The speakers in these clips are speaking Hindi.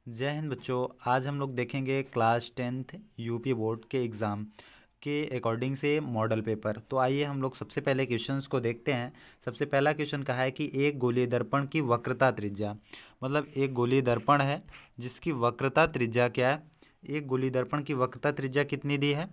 जय हिंद बच्चों। आज हम लोग देखेंगे क्लास 10th यूपी बोर्ड के एग्ज़ाम के अकॉर्डिंग से मॉडल पेपर। तो आइए हम लोग सबसे पहले क्वेश्चंस को देखते हैं। सबसे पहला क्वेश्चन कहा है कि एक गोलीय दर्पण की वक्रता त्रिज्या, मतलब एक गोलीय दर्पण है जिसकी वक्रता त्रिज्या क्या है। एक गोलीय दर्पण की वक्रता त्रिज्या कितनी दी है?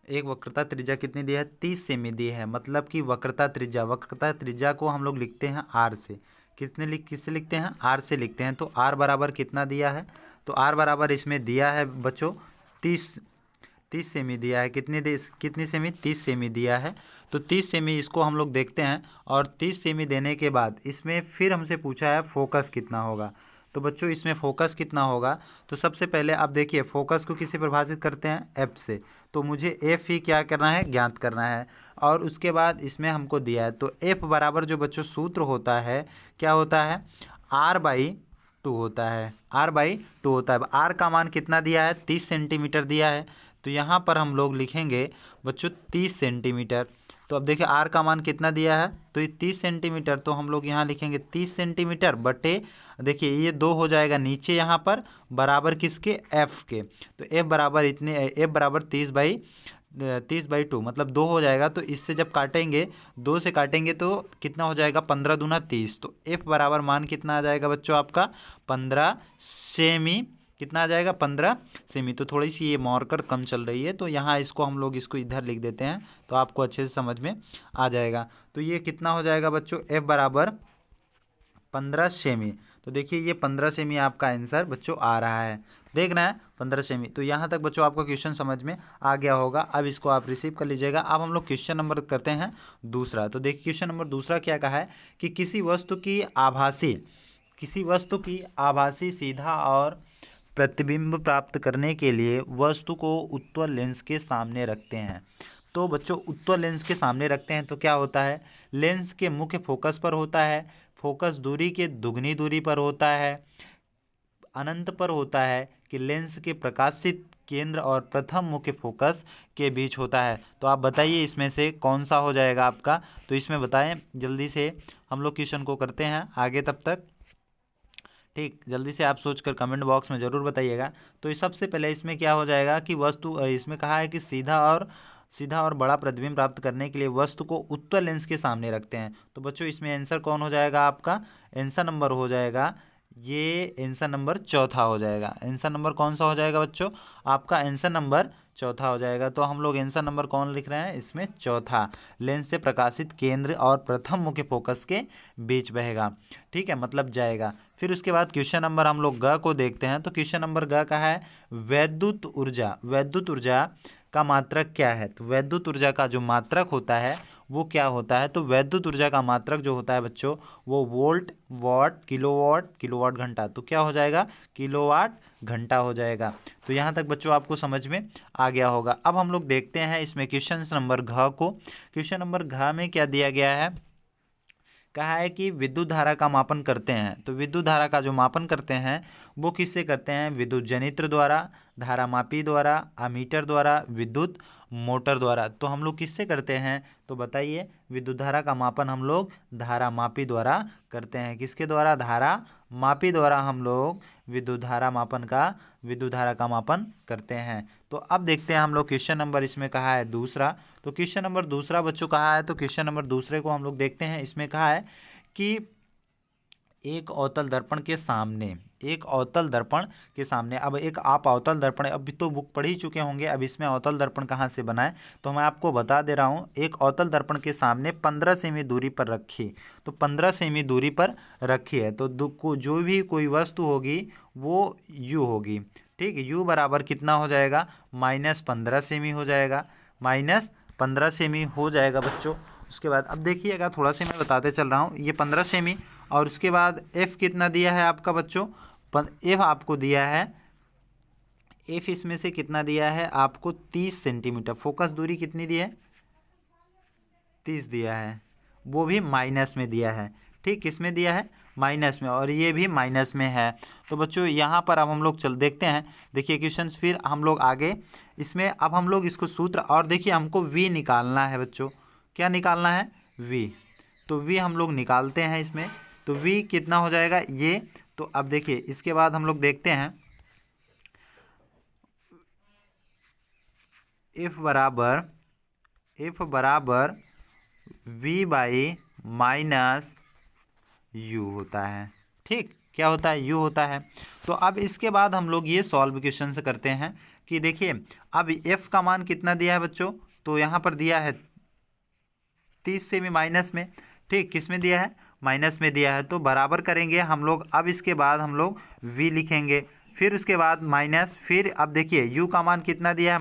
एक वक्रता त्रिज्या कितनी दी है? 30 सेमी दी है। मतलब कि वक्रता त्रिज्या को हम लोग लिखते हैं आर से। किससे लिखते हैं? आर से लिखते हैं। तो आर बराबर कितना दिया है? तो आर बराबर इसमें दिया है बच्चों 30 सेमी दिया है। कितनी सेमी? 30 सेमी दिया है। तो 30 सेमी इसको हम लोग देखते हैं, और 30 सेमी देने के बाद इसमें फिर हमसे पूछा है फोकस कितना होगा। तो बच्चों इसमें फोकस कितना होगा? तो सबसे पहले आप देखिए, फोकस को किसे परिभाषित करते हैं? एफ से। तो मुझे एफ ही क्या करना है? ज्ञात करना है। और उसके बाद इसमें हमको दिया है, तो एफ बराबर जो बच्चों सूत्र होता है क्या होता है? आर बाई टू होता है। आर बाई टू होता है। आर का मान कितना दिया है? 30 सेंटीमीटर दिया है। तो यहाँ पर हम लोग लिखेंगे बच्चों 30 सेंटीमीटर। तो अब देखिए आर का मान कितना दिया है? तो ये 30 सेंटीमीटर। तो हम लोग यहाँ लिखेंगे 30 सेंटीमीटर बटे, देखिए ये 2 हो जाएगा नीचे यहाँ पर, बराबर किसके? एफ के। तो एफ बराबर इतने, एफ बराबर 30/2, मतलब 2 हो जाएगा। तो इससे जब काटेंगे, 2 से काटेंगे तो कितना हो जाएगा? 15 दूना 30। तो एफ बराबर मान कितना आ जाएगा बच्चों आपका? 15 सेमी। कितना आ जाएगा? 15 सेमी। तो थोड़ी सी ये मार्कर कम चल रही है, तो यहाँ इसको इधर लिख देते हैं, तो आपको अच्छे से समझ में आ जाएगा। तो ये कितना हो जाएगा बच्चों? एफ बराबर 15 सेमी। तो देखिए ये 15 सेमी आपका आंसर बच्चों आ रहा है। देख रहे हैं 15 सेमी। तो यहाँ तक बच्चों आपको क्वेश्चन समझ में आ गया होगा। अब इसको आप रिसीव कर लीजिएगा। अब हम लोग क्वेश्चन नंबर करते हैं दूसरा। तो देखिए क्वेश्चन नंबर दूसरा क्या कहा है कि किसी वस्तु की आभासी सीधा और प्रतिबिंब प्राप्त करने के लिए वस्तु को उत्तल लेंस के सामने रखते हैं। तो बच्चों उत्तल लेंस के सामने रखते हैं तो क्या होता है? लेंस के मुख्य फोकस पर होता है, फोकस दूरी के दुगनी दूरी पर होता है, अनंत पर होता है कि लेंस के प्रकाशित केंद्र और प्रथम मुख्य फोकस के बीच होता है। तो आप बताइए इसमें से कौन सा हो जाएगा आपका? तो इसमें बताएं जल्दी से। हम लोग क्वेश्चन को करते हैं आगे, तब तक ठीक जल्दी से आप सोचकर कमेंट बॉक्स में ज़रूर बताइएगा। तो इस सबसे पहले इसमें क्या हो जाएगा कि इसमें कहा है कि सीधा और बड़ा प्रतिबिंब प्राप्त करने के लिए वस्तु को उत्तल लेंस के सामने रखते हैं। तो बच्चों इसमें आंसर कौन हो जाएगा आपका? आंसर नंबर हो जाएगा, ये आंसर नंबर चौथा हो जाएगा। आंसर नंबर कौन सा हो जाएगा बच्चों? आपका आंसर नंबर चौथा हो जाएगा। तो हम लोग आंसर नंबर कौन लिख रहे हैं इसमें? चौथा। लेंस से प्रकाशित केंद्र और प्रथम मुख्य फोकस के बीच बहेगा, ठीक है, मतलब जाएगा। फिर उसके बाद क्वेश्चन नंबर हम लोग ग को देखते हैं। तो क्वेश्चन नंबर ग का है वैद्युत ऊर्जा का मात्रक क्या है? तो वैद्युत ऊर्जा का जो मात्रक होता है वो क्या होता है? तो वैद्युत ऊर्जा का मात्रक जो होता है बच्चों वो वोल्ट, वाट, किलोवाट घंटा। तो क्या हो जाएगा? किलोवाट घंटा हो जाएगा। तो यहाँ तक बच्चों आपको समझ में आ गया होगा। अब हम लोग देखते हैं इसमें क्वेश्चन नंबर घ को। क्वेश्चन नंबर घ में क्या दिया गया है? कहा है कि विद्युत धारा का मापन करते हैं। तो विद्युत धारा का जो मापन करते हैं वो किससे करते हैं? विद्युत जनित्र द्वारा, धारामापी द्वारा, अमीटर द्वारा, विद्युत मोटर द्वारा। तो हम लोग किससे करते हैं? तो बताइए। विद्युत धारा का मापन हम लोग धारामापी द्वारा करते हैं। किसके द्वारा? धारामापी द्वारा हम लोग विद्युत धारा का मापन करते हैं। तो अब देखते हैं हम लोग क्वेश्चन नंबर इसमें कहा है दूसरा। तो क्वेश्चन नंबर दूसरा बच्चों कहा है, तो क्वेश्चन नंबर दूसरे को हम लोग देखते हैं। इसमें कहा है कि एक अवतल दर्पण के सामने, अब एक आप अवतल दर्पण, अभी तो बुक पढ़ ही चुके होंगे, अब इसमें अवतल दर्पण कहाँ से बना है तो मैं आपको बता दे रहा हूँ। एक अवतल दर्पण के सामने 15 सेमी दूरी पर रखी, तो 15 सेमी दूरी पर रखी है। तो जो भी कोई वस्तु होगी वो यू होगी, ठीक है। यू बराबर कितना हो जाएगा? -15 सेमी हो जाएगा, -15 सेमी हो जाएगा बच्चों। उसके बाद अब देखिएगा, थोड़ा सा मैं बताते चल रहा हूँ, ये 15 सेमी, और उसके बाद एफ कितना दिया है आपका बच्चों? एफ आपको दिया है, एफ इसमें से कितना दिया है आपको? 30 सेंटीमीटर। फोकस दूरी कितनी दी है? 30 दिया है, वो भी माइनस में दिया है, ठीक। किस में दिया है? माइनस में, और ये भी माइनस में है। तो बच्चों यहाँ पर अब हम लोग देखते हैं। देखिए क्वेश्चन, फिर हम लोग आगे इसमें, अब हम लोग इसको सूत्र, और देखिए हमको वी निकालना है बच्चों। क्या निकालना है? वी। तो वी हम लोग निकालते हैं इसमें। तो वी कितना हो जाएगा ये? तो तो अब देखिए इसके बाद हम लोग देखते हैं एफ बराबर वी बाई माइनस यू होता है। ठीक, क्या होता है? यू होता है। तो अब इसके बाद हम लोग ये सॉल्व क्वेश्चन से करते हैं कि देखिए अब एफ का मान कितना दिया है बच्चों, तो यहाँ पर दिया है 30 से भी माइनस में। ठीक, किस में दिया है? माइनस में दिया है। तो बराबर करेंगे हम लोग। अब इसके बाद हम लोग v लिखेंगे, फिर उसके बाद माइनस, फिर अब देखिए u का मान कितना दिया है?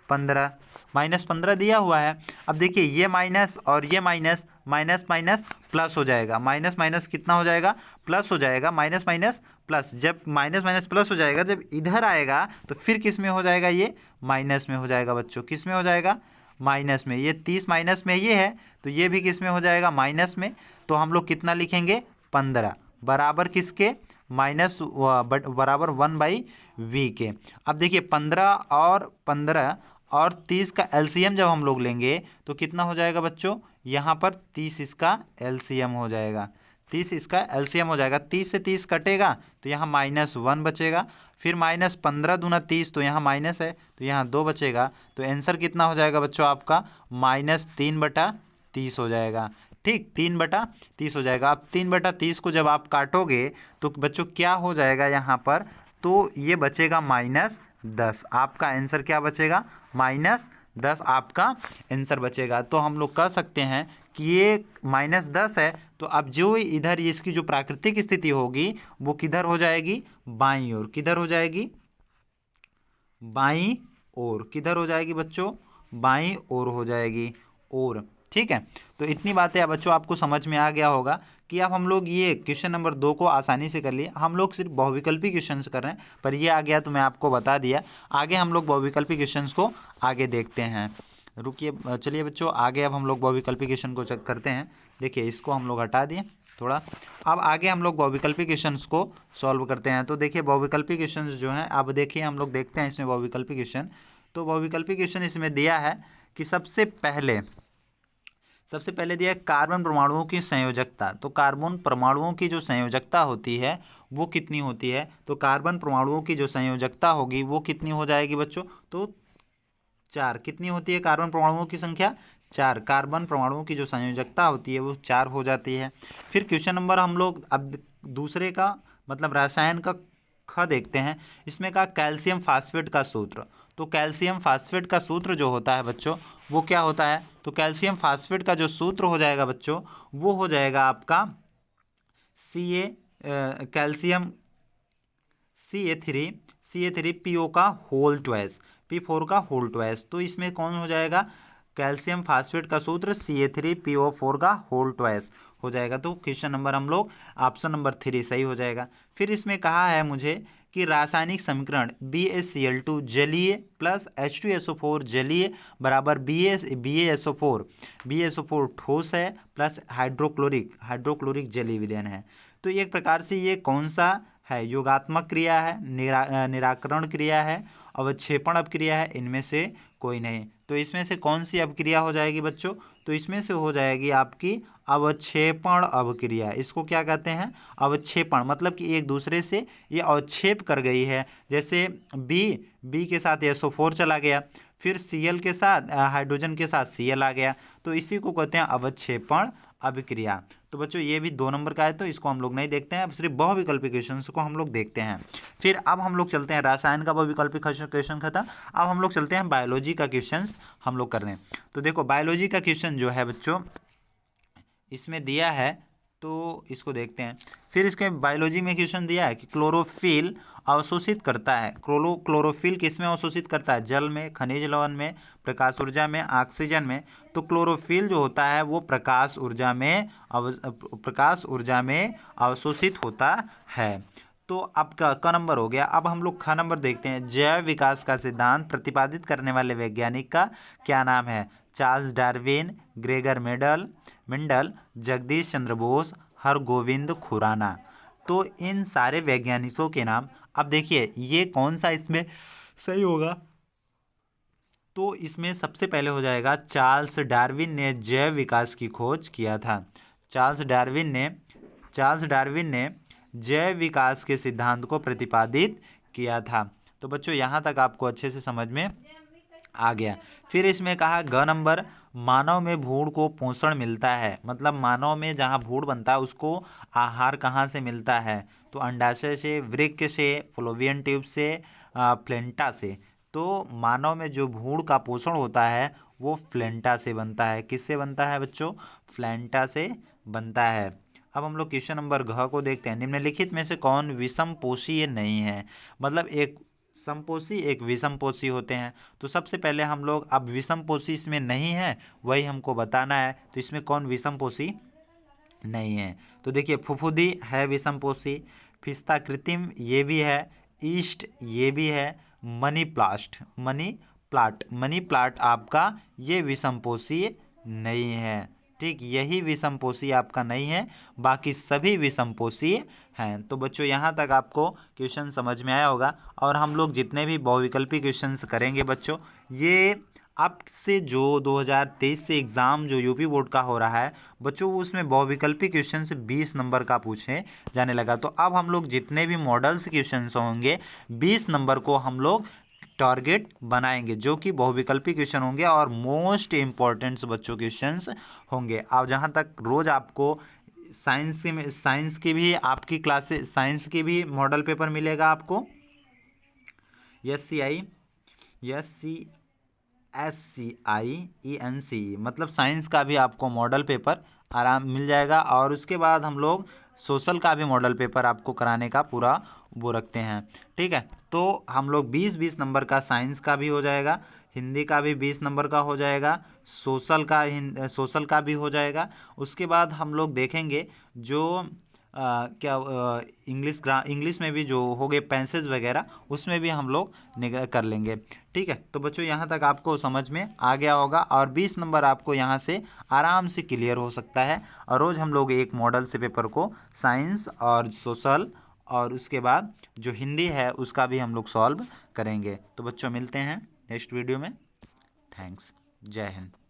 -15 दिया हुआ है। अब देखिए ये माइनस और ये माइनस, माइनस माइनस प्लस हो जाएगा। माइनस माइनस कितना हो जाएगा? प्लस हो जाएगा। माइनस माइनस प्लस, जब माइनस माइनस प्लस हो जाएगा, जब इधर आएगा तो फिर किस में हो जाएगा? ये माइनस में हो जाएगा बच्चों। किस में हो जाएगा? माइनस में। ये 30 माइनस में ये है, तो ये भी किस में हो जाएगा? माइनस में। तो हम लोग कितना लिखेंगे? 15 बराबर किसके? माइनस बराबर 1/v के। अब देखिए 15 और 30 का एलसीएम जब हम लोग लेंगे तो कितना हो जाएगा बच्चों? यहाँ पर 30 इसका एलसीएम हो जाएगा। 30 इसका एलसीएम हो जाएगा। 30 से 30 कटेगा तो यहाँ -1 बचेगा। फिर -15 दूना 30, तो यहाँ माइनस है तो यहाँ 2 बचेगा। तो आंसर कितना हो जाएगा बच्चों आपका? -3/30 हो जाएगा। ठीक, 3/30 हो जाएगा। अब 3/30 को जब आप काटोगे तो बच्चों क्या हो जाएगा यहाँ पर? तो ये बचेगा -10। आपका आंसर क्या बचेगा? -10 आपका आंसर बचेगा। तो हम लोग कह सकते हैं कि ये -10 है, तो अब जो इधर इसकी जो प्राकृतिक स्थिति होगी वो किधर हो जाएगी? बाईं ओर। किधर हो जाएगी? बाईं ओर। किधर हो जाएगी बच्चों? बाईं ओर हो जाएगी। और ठीक है, तो इतनी बातें अब बच्चों आपको समझ में आ गया होगा कि अब हम लोग ये क्वेश्चन नंबर 2 को आसानी से कर लिए। हम लोग सिर्फ बहुविकल्पी क्वेश्चन कर रहे हैं, पर ये आ गया तो मैं आपको बता दिया। आगे हम लोग बहुविकल्पी क्वेश्चन को आगे देखते हैं। रुकिए, चलिए बच्चों आगे अब हम लोग बहुविकल्पी क्वेश्चन को चेक करते हैं। देखिए इसको हम लोग हटा दिए थोड़ा। अब आगे हम लोग बहुविकल्पी क्वेश्चंस को सॉल्व करते हैं। तो देखिए बहुविकल्पी क्वेश्चंस जो हैं, अब देखिए हम लोग देखते हैं इसमें बहुविकल्पी क्वेश्चन। तो बहुविकल्पी क्वेश्चन इसमें दिया है कि सबसे पहले दिया है कार्बन परमाणुओं की संयोजकता। तो कार्बन परमाणुओं की जो संयोजकता होती है वो कितनी होती है? तो कार्बन परमाणुओं की जो संयोजकता होगी वो कितनी हो जाएगी बच्चों? तो 4। कितनी होती है कार्बन परमाणुओं की संख्या? 4। कार्बन परमाणुओं की जो संयोजकता होती है वो 4 हो जाती है। फिर क्वेश्चन नंबर हम लोग अब दूसरे का मतलब रसायन का ख देखते हैं। इसमें कहा कैल्शियम फास्फेट का सूत्र। तो कैल्शियम फास्फेट का सूत्र जो होता है बच्चों वो क्या होता है? तो कैल्शियम फास्फेट का जो सूत्र हो जाएगा बच्चों वो हो जाएगा आपका कैल्शियम CA3PO का होल ट्वाइस, P4 का होल ट्वाइस। तो इसमें कौन हो जाएगा? कैल्शियम फास्फेट का सूत्र CA3PO4 का होल ट्वाइस हो जाएगा। तो क्वेश्चन नंबर हम लोग ऑप्शन नंबर 3 सही हो जाएगा। फिर इसमें कहा है मुझे कि रासायनिक समीकरण BaCl2 जलीय प्लस H2SO4 जलीय बराबर BaSO4 ठोस है प्लस हाइड्रोक्लोरिक जलीय विलयन है। तो एक प्रकार से ये कौन सा है? योगात्मक क्रिया है, निराकरण क्रिया है, अवक्षेपण अपक्रिया है, इनमें से कोई नहीं। तो इसमें से कौन सी अपक्रिया हो जाएगी बच्चों? तो इसमें से हो जाएगी आपकी अवक्षेपण अपक्रिया। इसको क्या कहते हैं? अवक्षेपण, मतलब कि एक दूसरे से ये अवक्षेप कर गई है। जैसे बी के साथ SO4 चला गया, फिर Cl के साथ हाइड्रोजन के साथ Cl आ गया, तो इसी को कहते हैं अवक्षेपण अभिक्रिया। तो बच्चों ये भी 2 नंबर का है, तो इसको हम लोग नहीं देखते हैं, अब सिर्फ बहुविकल्पी क्वेश्चंस को हम लोग देखते हैं। फिर अब हम लोग चलते हैं, रसायन का बहुविकल्पी क्वेश्चन खत्म। अब हम लोग चलते हैं बायोलॉजी का क्वेश्चन हम लोग कर रहे हैं। तो देखो बायोलॉजी का क्वेश्चन जो है बच्चों इसमें दिया है, तो इसको देखते हैं। फिर इसके बायोलॉजी में क्वेश्चन दिया है कि क्लोरोफिल अवशोषित करता है। क्लोरोफिल किस में अवशोषित करता है? जल में, खनिज लवण में, प्रकाश ऊर्जा में, ऑक्सीजन में। तो क्लोरोफिल जो होता है वो प्रकाश ऊर्जा में अवशोषित होता है। तो अब क नंबर हो गया। अब हम लोग ख नंबर देखते हैं। जैव विकास का सिद्धांत प्रतिपादित करने वाले वैज्ञानिक का क्या नाम है? Charles Darwin, Gregor Mendel, Jagdish Chandra Bose, Hargobind Khorana. तो इन सारे वैज्ञानिकों के नाम, अब देखिए ये कौन सा इसमें सही होगा? तो इसमें सबसे पहले हो जाएगा चार्ल्स डार्विन ने जैव विकास की खोज किया था। चार्ल्स डार्विन ने जैव विकास के सिद्धांत को प्रतिपादित किया था। तो बच्चों यहाँ तक आपको अच्छे से समझ में आ गया। फिर इसमें कहा ग नंबर, मानव में भ्रूण को पोषण मिलता है। मतलब मानव में जहाँ भ्रूण बनता है उसको आहार कहाँ से मिलता है? तो अंडाशय से, वृक्क से, फ्लोवियन ट्यूब से, फ्लेंटा से। तो मानव में जो भ्रूण का पोषण होता है वो फ्लेंटा से बनता है। किससे बनता है बच्चों? फ्लेंटा से बनता है। अब हम लोग क्वेश्चन नंबर घ को देखते हैं। निम्नलिखित में से कौन विषमपोषी नहीं है? मतलब एक समपोषी एक विषमपोषी होते हैं। तो सबसे पहले हम लोग, अब विषमपोषी इसमें नहीं है वही हमको बताना है। तो इसमें कौन विषमपोषी नहीं है? तो देखिए फुफुदी है विषमपोषी, फिस्ता कृत्रिम ये भी है, ईस्ट ये भी है, मनी प्लाट आपका ये विषमपोषी नहीं है। ठीक, यही विषमपोषी आपका नहीं है, बाकी सभी विषमपोषी हैं। तो बच्चों यहाँ तक आपको क्वेश्चन समझ में आया होगा। और हम लोग जितने भी बहुविकल्पी क्वेश्चंस करेंगे बच्चों, ये आपसे जो 2023 से एग्ज़ाम जो यूपी बोर्ड का हो रहा है बच्चों, उसमें बहुविकल्पी क्वेश्चन से 20 नंबर का पूछे जाने लगा। तो अब हम लोग जितने भी मॉडल्स क्वेश्चन होंगे 20 नंबर को हम लोग टारगेट बनाएंगे, जो कि बहुविकल्पी क्वेश्चन होंगे और मोस्ट इम्पॉर्टेंट बच्चों क्वेश्चंस होंगे। और जहाँ तक रोज़ आपको साइंस की भी आपकी क्लासेस, साइंस की भी मॉडल पेपर मिलेगा आपको। SCI मतलब साइंस का भी आपको मॉडल पेपर आराम मिल जाएगा। और उसके बाद हम लोग सोशल का भी मॉडल पेपर आपको कराने का पूरा वो रखते हैं। ठीक है, तो हम लोग 20-20 नंबर का साइंस का भी हो जाएगा, हिंदी का भी 20 नंबर का हो जाएगा, सोशल का भी हो जाएगा। उसके बाद हम लोग देखेंगे जो इंग्लिश में भी जो हो गए पैसेज वगैरह, उसमें भी हम लोग कर लेंगे। ठीक है, तो बच्चों यहाँ तक आपको समझ में आ गया होगा और 20 नंबर आपको यहाँ से आराम से क्लियर हो सकता है। और रोज़ हम लोग एक मॉडल से पेपर को साइंस और सोशल और उसके बाद जो हिंदी है उसका भी हम लोग सॉल्व करेंगे। तो बच्चों मिलते हैं नेक्स्ट वीडियो में। थैंक्स, जय हिंद।